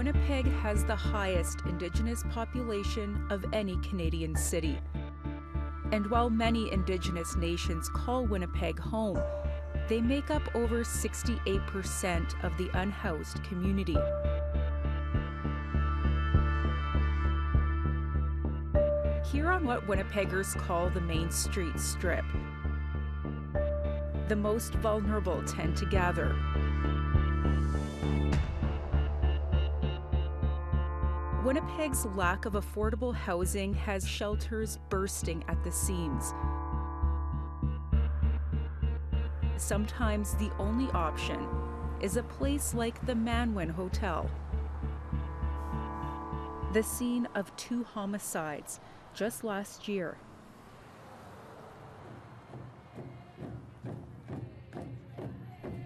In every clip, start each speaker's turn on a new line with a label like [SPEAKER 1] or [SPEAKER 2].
[SPEAKER 1] Winnipeg has the highest Indigenous population of any Canadian city. And while many Indigenous nations call Winnipeg home, they make up over 68% of the unhoused community. Here on what Winnipeggers call the Main Street Strip, the most vulnerable tend to gather. Winnipeg's lack of affordable housing has shelters bursting at the seams. Sometimes the only option is a place like the Manwin Hotel, the scene of 2 homicides just last year.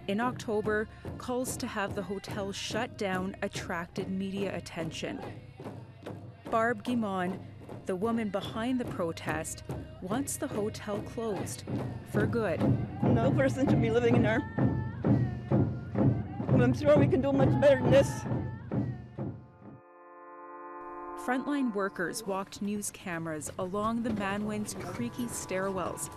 [SPEAKER 1] In October, calls to have the hotel shut down attracted media attention. Barb Guimond, the woman behind the protest, wants the hotel closed for good.
[SPEAKER 2] No person should be living in there. I'm sure we can do much better than this.
[SPEAKER 1] Frontline workers walked news cameras along the Manwin's creaky stairwells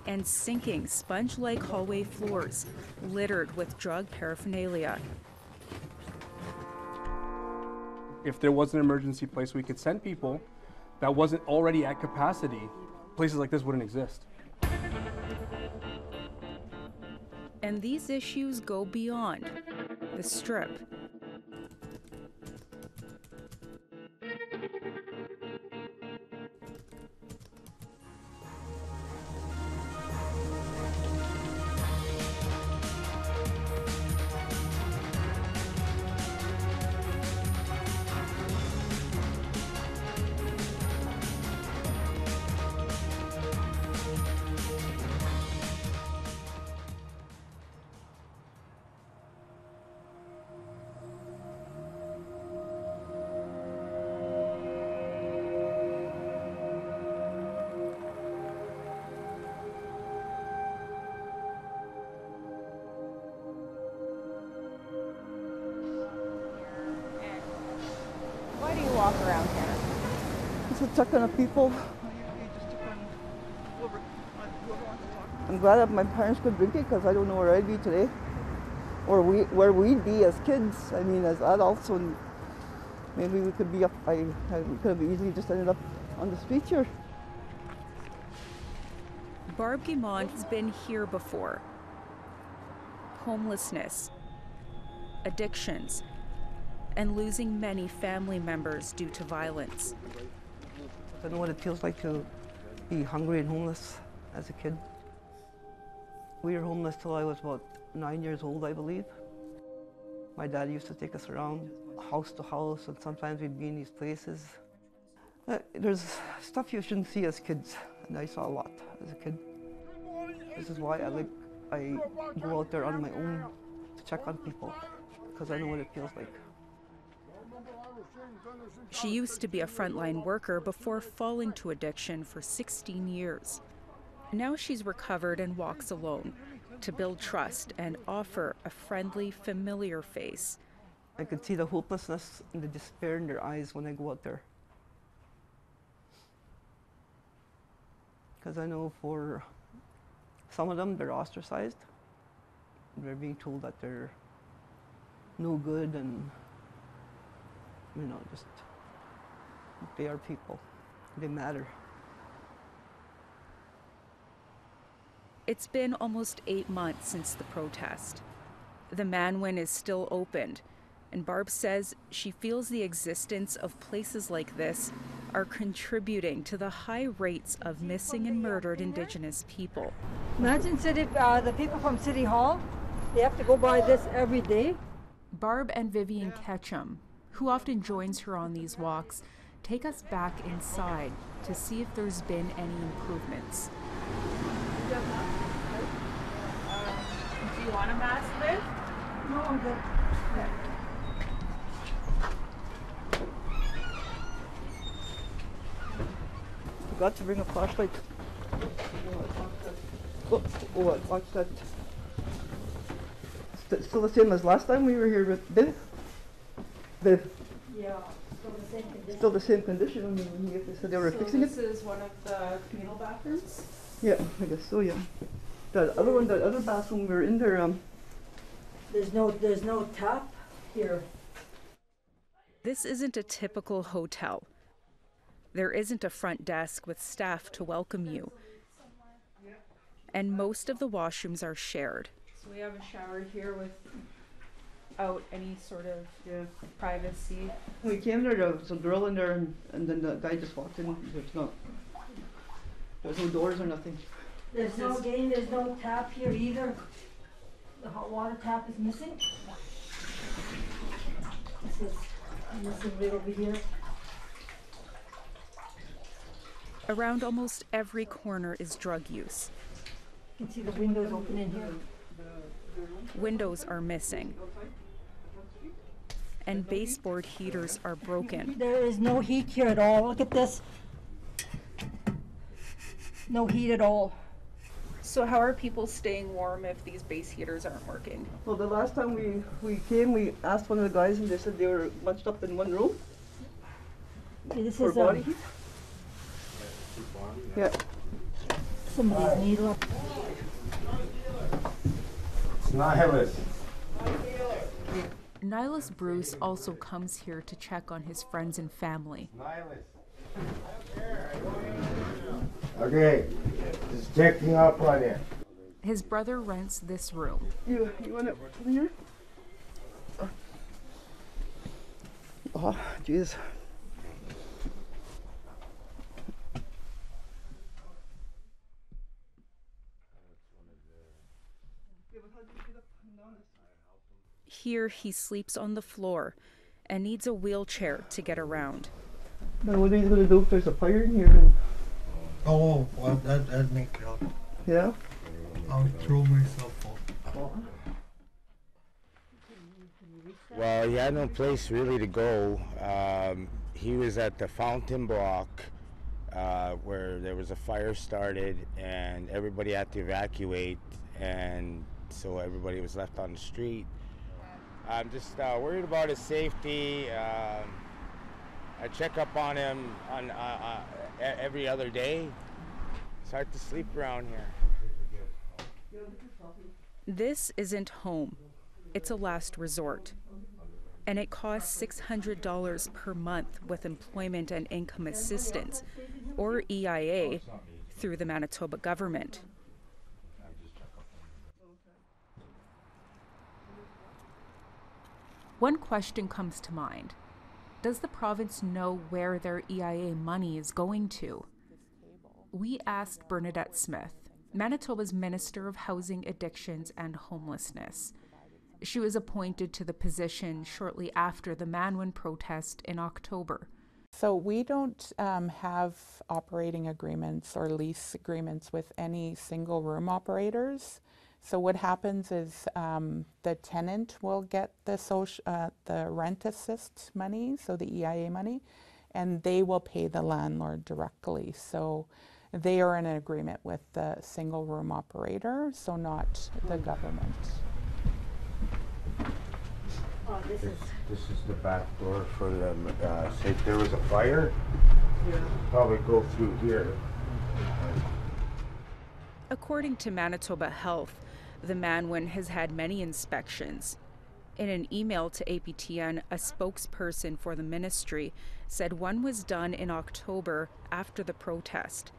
[SPEAKER 1] and sinking sponge-like hallway floors littered with drug paraphernalia.
[SPEAKER 3] If there was an emergency place we could send people that wasn't already at capacity, places like this wouldn't exist.
[SPEAKER 1] And these issues go beyond the Strip.
[SPEAKER 4] Why do you walk around here?
[SPEAKER 2] Just to check on the people. I'm glad that my parents could drink it because I don't know where I'd be today. Or where we'd be as kids. I mean, as adults, and maybe we could be up. We could have easily just ended up on the street here.
[SPEAKER 1] Barb Guimond has been here before. Homelessness, addictions, and losing many family members due to violence.
[SPEAKER 2] I know what it feels like to be hungry and homeless as a kid. We were homeless till I was about 9 years old, I believe. My dad used to take us around house to house, and sometimes we'd be in these places. There's stuff you shouldn't see as kids, and I saw a lot as a kid. This is why I go out there on my own to check on people, because I know what it feels like.
[SPEAKER 1] She used to be a frontline worker before falling to addiction for 16 years. Now she's recovered and walks alone to build trust and offer a friendly, familiar face.
[SPEAKER 2] I could see the hopelessness and the despair in their eyes when I go out there. Because I know for some of them, they're ostracized. They're being told that they're no good and, you know, just, they are people. They matter.
[SPEAKER 1] It's been almost 8 months since the protest. The Manwin is still opened, and Barb says she feels the existence of places like this are contributing to the high rates of missing and murdered Indigenous people.
[SPEAKER 5] Imagine the people from City Hall, they have to go by this every day.
[SPEAKER 1] Barb and Vivian Ketchum, who often joins her on these walks, take us back inside to see if there's been any improvements.
[SPEAKER 4] Do you want a mask lift?
[SPEAKER 5] No, I'm good.
[SPEAKER 2] Forgot to bring a flashlight. Oh, watch that. Still the same as last time we were here with Bill. They
[SPEAKER 5] Yeah, still the same condition.
[SPEAKER 2] still the same condition when they said they were fixing it?
[SPEAKER 1] This is one of the communal bathrooms.
[SPEAKER 2] Yeah, I guess so, yeah. That other one, that other bathroom, we were in there,
[SPEAKER 5] There's no tap here.
[SPEAKER 1] This isn't a typical hotel. There isn't a front desk with staff to welcome you. And most of the washrooms are shared. So we have a shower here without any sort of privacy.
[SPEAKER 2] when we came there was a girl in there and then the guy just walked in. There's no doors or nothing.
[SPEAKER 5] There's no tap here either. The hot water tap is missing. This is missing right over here.
[SPEAKER 1] Around almost every corner is drug use.
[SPEAKER 5] You can see the windows open in here.
[SPEAKER 1] Windows are missing. And baseboard heaters are broken.
[SPEAKER 5] There is no heat here at all. Look at this. No heat at all.
[SPEAKER 1] So how are people staying warm if these base heaters aren't working?
[SPEAKER 2] Well, the last time we came, we asked one of the guys and they said they were bunched up in one room
[SPEAKER 5] This
[SPEAKER 2] for
[SPEAKER 5] is
[SPEAKER 2] body heat. Yeah.
[SPEAKER 5] somebody's needle.
[SPEAKER 6] It's nihilist.
[SPEAKER 1] Nihilus Bruce also comes here to check on his friends and family.
[SPEAKER 6] Nihilist. Okay, just checking up on you.
[SPEAKER 1] His brother rents this room.
[SPEAKER 2] You want it from here? Oh, jeez.
[SPEAKER 1] Here he sleeps on the floor and needs a wheelchair to get around.
[SPEAKER 2] Now what are you going to do if there's a fire in here?
[SPEAKER 7] Oh, well, that'd make help.
[SPEAKER 2] Yeah?
[SPEAKER 7] I'll throw myself off.
[SPEAKER 6] Well, he had no place really to go. He was at the Fountain Block where there was a fire started and everybody had to evacuate, and so everybody was left on the street. I'm just worried about his safety. I check up on him on every other day. It's hard to sleep around here.
[SPEAKER 1] This isn't home. It's a last resort. And it costs $600 per month with employment and income assistance, or EIA, through the Manitoba government. One question comes to mind. Does the province know where their EIA money is going to? We asked Bernadette Smith, Manitoba's Minister of Housing, Addictions and Homelessness. She was appointed to the position shortly after the Manwin protest in October.
[SPEAKER 8] So we don't have operating agreements or lease agreements with any single room operators. So what happens is the tenant will get the rent assist money, so the EIA money, and they will pay the landlord directly. So they are in an agreement with the single room operator, so not the government.
[SPEAKER 5] Oh, this is
[SPEAKER 6] This is the back door for them. Say if there was a fire, probably go through here.
[SPEAKER 1] According to Manitoba Health, the Manwin has had many inspections. In an email to APTN, a spokesperson for the ministry said one was done in October after the protest.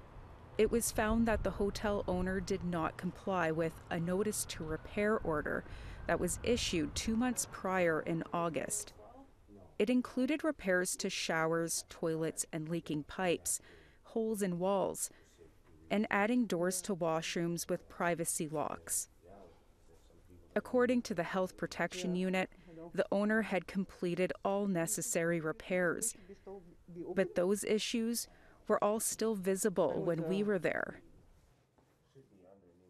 [SPEAKER 1] It was found that the hotel owner did not comply with a notice to repair order that was issued 2 months prior in August. It included repairs to showers, toilets, and leaking pipes, holes in walls, and adding doors to washrooms with privacy locks. According to the Health Protection Unit, the owner had completed all necessary repairs, but those issues were all still visible when we were there.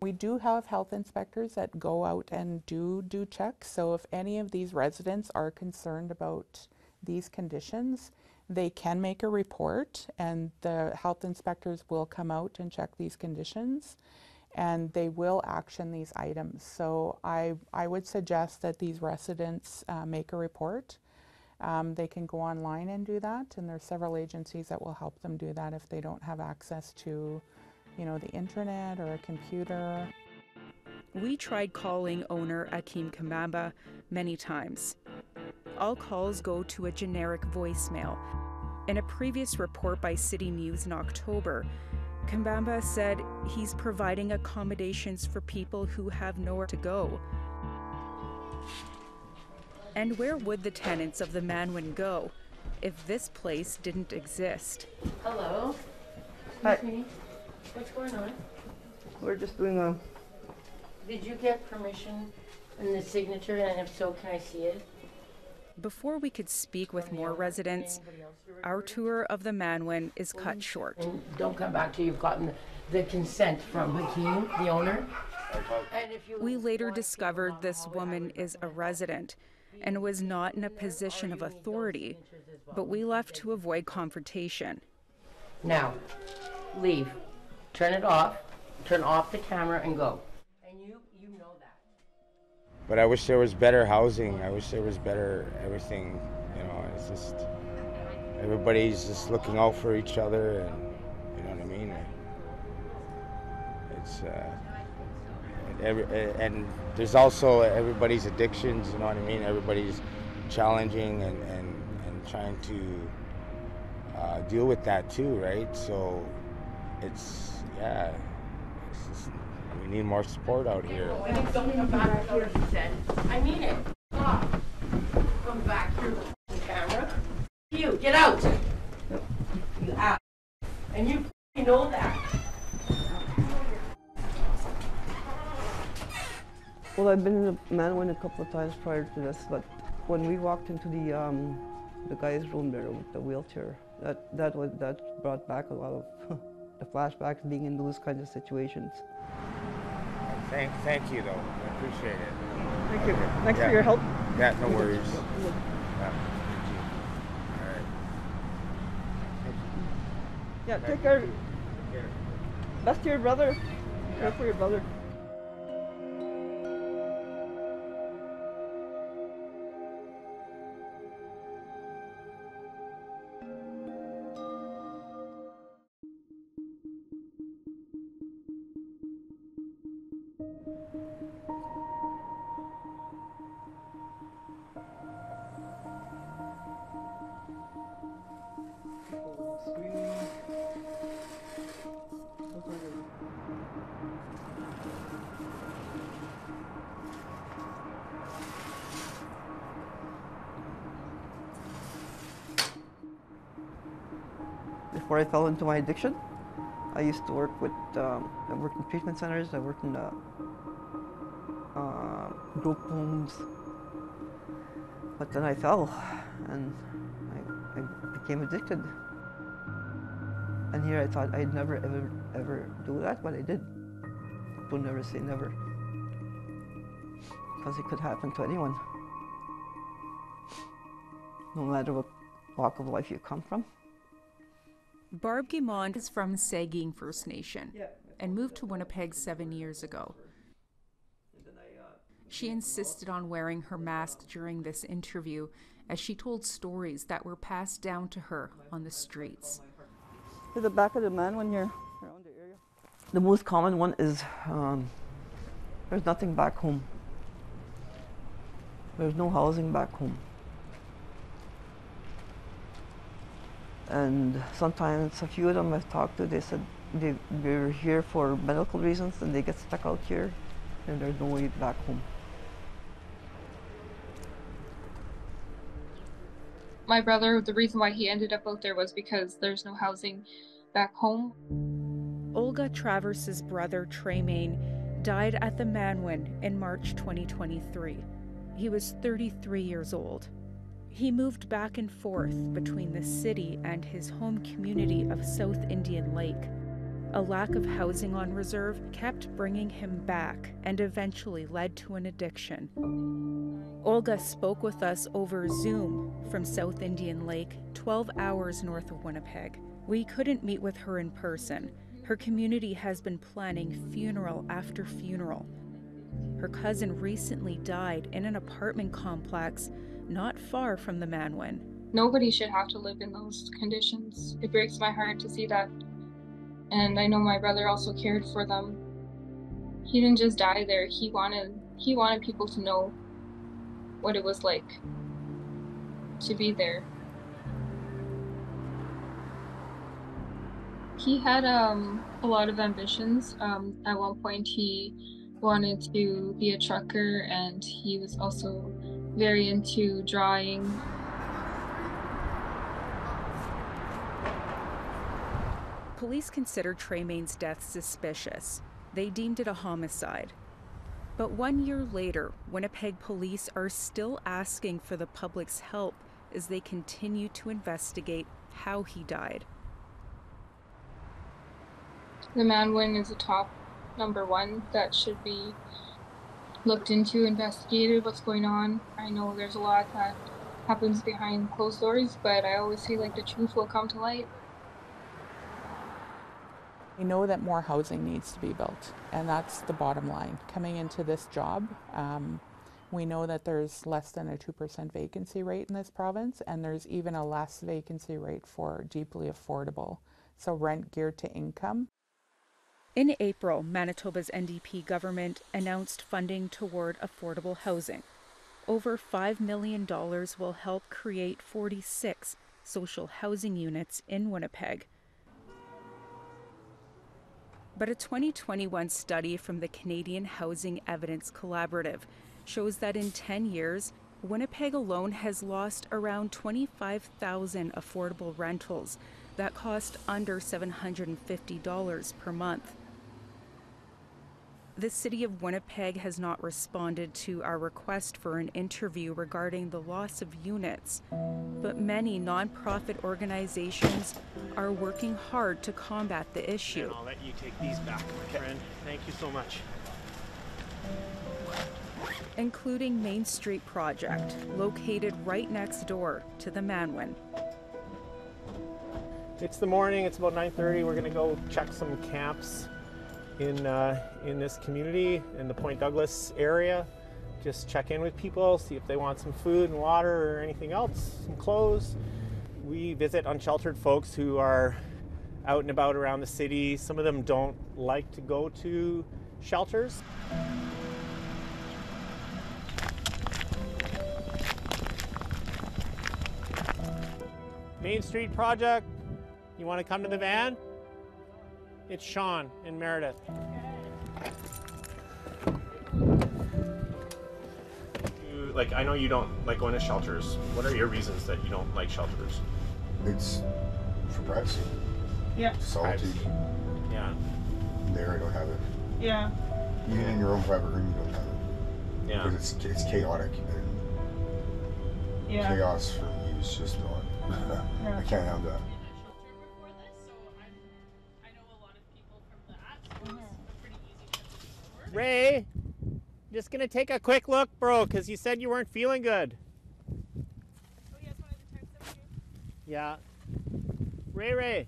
[SPEAKER 8] We do have health inspectors that go out and do checks. So if any of these residents are concerned about these conditions, they can make a report and the health inspectors will come out and check these conditions and they will action these items. So I would suggest that these residents make a report They can go online and do that, and there are several agencies that will help them do that if they don't have access to, the internet or a computer.
[SPEAKER 1] We tried calling owner Akim Kambamba many times. All calls go to a generic voicemail. In a previous report by City News in October, Kambamba said he's providing accommodations for people who have nowhere to go. And where would the tenants of the Manwin go if this place didn't exist?
[SPEAKER 9] Hello.
[SPEAKER 2] Hi.
[SPEAKER 9] Me. What's going on?
[SPEAKER 2] We're just doing a...
[SPEAKER 9] Did you get permission and the signature, and if so, can I see it?
[SPEAKER 1] Before we could speak with more residents, our tour of the Manwin is cut short.
[SPEAKER 9] And don't come back till you've gotten the consent from Hakeem, the owner. And if you
[SPEAKER 1] We later discovered this woman is a resident and was not in a position of authority, but we left to avoid confrontation.
[SPEAKER 9] Now, leave. Turn it off. Turn off the camera and go. And you know that.
[SPEAKER 6] But I wish there was better housing. I wish there was better everything. It's just everybody's just looking out for each other, and you know what I mean. It's and there's also everybody's addictions. You know what I mean. Everybody's challenging and trying to deal with that too, right? So it's just, we need more support out here.
[SPEAKER 9] And don't come back here, he said. I mean it. Stop. Come back here with the camera. You, get out. You out. And you know that.
[SPEAKER 2] Well, I've been in the Manwin a couple of times prior to this, but when we walked into the guy's room there with the wheelchair, that brought back a lot of the flashbacks being in those kinds of situations.
[SPEAKER 6] Thank you, though. I appreciate it.
[SPEAKER 2] Thank you. Thanks for your help.
[SPEAKER 6] Yeah, no worries. Yeah, thank you. All right.
[SPEAKER 2] Yeah, take care. Best to your brother. Care for your brother. Before I fell into my addiction, I used to work I worked in treatment centers, I worked in group homes, but then I fell and I became addicted. And here I thought I'd never ever do that, but I did. Don't never say never, because it could happen to anyone, no matter what walk of life you come from.
[SPEAKER 1] Barb Guimond is from Saging First Nation and moved to Winnipeg 7 years ago. She insisted on wearing her mask during this interview as she told stories that were passed down to her on the streets.
[SPEAKER 2] To the back of the Manwin here, around the area. The most common one is there's nothing back home. There's no housing back home. And sometimes a few of them I've talked to, they said they're here for medical reasons and they get stuck out here and there's no way back home.
[SPEAKER 10] My brother, the reason why he ended up out there was because there's no housing back home.
[SPEAKER 1] Olga Travers's brother, Tremaine, died at the Manwin in March 2023. He was 33 years old. He moved back and forth between the city and his home community of South Indian Lake. A lack of housing on reserve kept bringing him back and eventually led to an addiction. Olga spoke with us over Zoom from South Indian Lake, 12 hours north of Winnipeg. We couldn't meet with her in person. Her community has been planning funeral after funeral. Her cousin recently died in an apartment complex not far from the Manwin.
[SPEAKER 10] Nobody should have to live in those conditions. It breaks my heart to see that. And I know my brother also cared for them. He didn't just die there. He wanted people to know what it was like to be there. He had a lot of ambitions. At one point he wanted to be a trucker, and he was also very into drawing.
[SPEAKER 1] Police considered Tremaine's death suspicious. They deemed it a homicide. But 1 year later, Winnipeg police are still asking for the public's help as they continue to investigate how he died.
[SPEAKER 10] The Manwin is a top #1 that should be looked into, investigated, what's going on. I know there's a lot that happens behind closed doors, but I always feel like the truth will come to light.
[SPEAKER 8] We know that more housing needs to be built, and that's the bottom line. Coming into this job, we know that there's less than a 2% vacancy rate in this province, and there's even a less vacancy rate for deeply affordable, so rent geared to income.
[SPEAKER 1] In April, Manitoba's NDP government announced funding toward affordable housing. Over $5 million will help create 46 social housing units in Winnipeg. But a 2021 study from the Canadian Housing Evidence Collaborative shows that in 10 years, Winnipeg alone has lost around 25,000 affordable rentals that cost under $750 per month. The City of Winnipeg has not responded to our request for an interview regarding the loss of units, but many nonprofit organizations are working hard to combat the issue.
[SPEAKER 11] And I'll let you take these back, my friend. Thank you so much.
[SPEAKER 1] Including Main Street Project, located right next door to the Manwin.
[SPEAKER 11] It's the morning, it's about 9:30. We're gonna go check some camps in this community, in the Point Douglas area. Just check in with people, see if they want some food and water or anything else, some clothes. We visit unsheltered folks who are out and about around the city. Some of them don't like to go to shelters. Main Street Project, you want to come to the van? It's Sean in Meredith. Like, I know you don't like going to shelters. What are your reasons that you don't like shelters?
[SPEAKER 12] It's for privacy.
[SPEAKER 4] Yeah.
[SPEAKER 12] Solitude.
[SPEAKER 11] Privacy. Yeah.
[SPEAKER 12] There, I don't have it.
[SPEAKER 4] Yeah.
[SPEAKER 12] Even in your own private room, you don't have it.
[SPEAKER 11] Yeah.
[SPEAKER 12] Because it's chaotic. And chaos for me is just not. I can't have that.
[SPEAKER 11] Ray, just gonna take a quick look, bro, because you said you weren't feeling good.
[SPEAKER 4] Oh, yeah, it's one of the texts that
[SPEAKER 11] Yeah. Ray.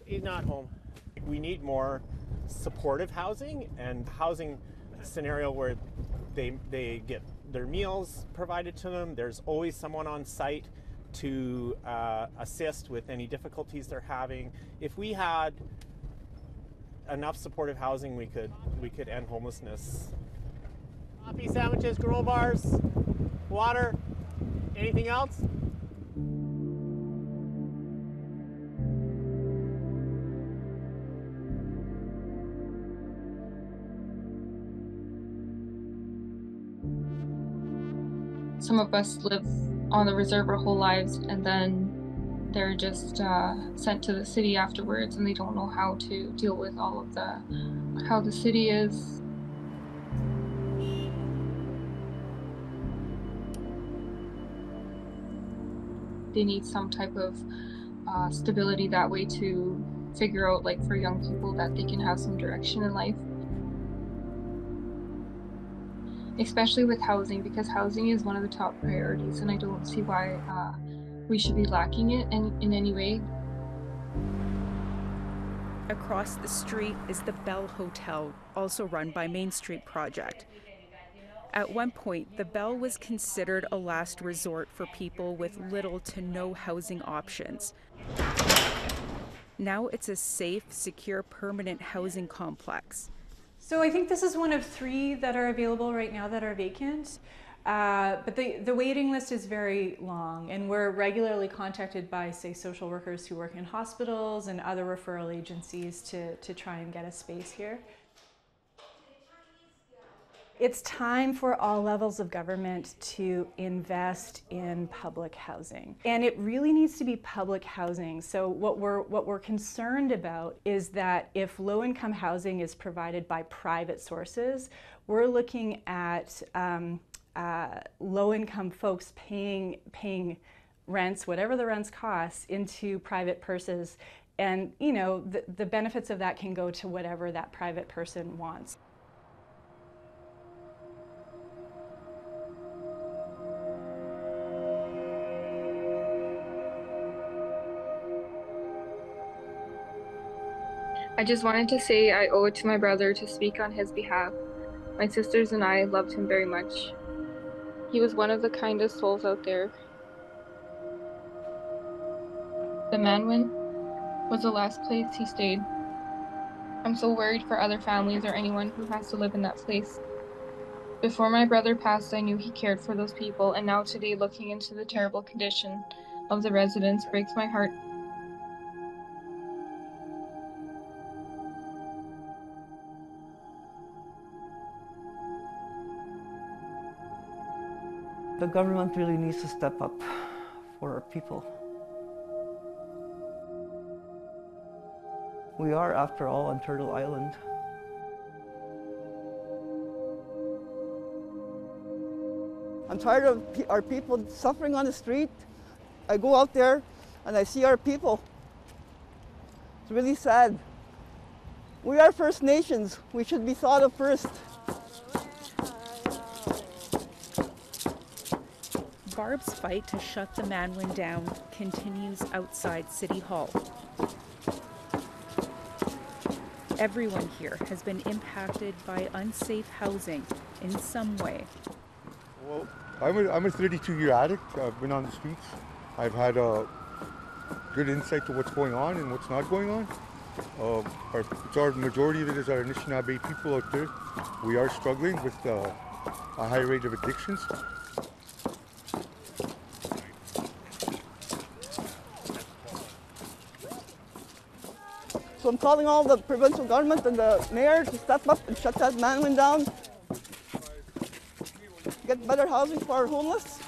[SPEAKER 11] He's not home. We need more supportive housing and housing scenario where they get their meals provided to them. There's always someone on site to assist with any difficulties they're having. If we had enough supportive housing, we could end homelessness. Coffee, sandwiches, granola bars, water, anything else?
[SPEAKER 10] Some of us live on the reserve our whole lives, and then they're just sent to the city afterwards, and they don't know how to deal with all of how the city is. They need some type of stability that way to figure out, like, for young people, that they can have some direction in life. Especially with housing, because housing is one of the top priorities, and I don't see why we should be lacking it in any way.
[SPEAKER 1] Across the street is the Bell Hotel, also run by Main Street Project. At one point, the Bell was considered a last resort for people with little to no housing options. Now it's a safe, secure, permanent housing complex.
[SPEAKER 13] So I think this is one of 3 that are available right now that are vacant. But the waiting list is very long, and we're regularly contacted by, say, social workers who work in hospitals and other referral agencies to try and get a space here. It's time for all levels of government to invest in public housing. And it really needs to be public housing. So what we're concerned about is that if low-income housing is provided by private sources, we're looking at low-income folks paying rents, whatever the rents cost, into private purses. And you know, the benefits of that can go to whatever that private person wants.
[SPEAKER 10] I just wanted to say I owe it to my brother to speak on his behalf. My sisters and I loved him very much. He was one of the kindest souls out there. The Manwin was the last place he stayed. I'm so worried for other families or anyone who has to live in that place. Before my brother passed, I knew he cared for those people, and now today looking into the terrible condition of the residents breaks my heart.
[SPEAKER 2] The government really needs to step up for our people. We are, after all, on Turtle Island. I'm tired of our people suffering on the street. I go out there and I see our people. It's really sad. We are First Nations. We should be thought of first.
[SPEAKER 1] Barb's fight to shut the Manwin down continues outside City Hall. Everyone here has been impacted by unsafe housing in some way.
[SPEAKER 12] Well, I'm a 32-year addict. I've been on the streets. I've had a good insight to what's going on and what's not going on. Our majority of it is our Anishinaabe people out there. We are struggling with a high rate of addictions.
[SPEAKER 2] So I'm calling all the provincial government and the mayor to step up and shut that Manwin down. Get better housing for our homeless.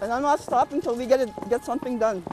[SPEAKER 2] And I'm not stopping until we get something done.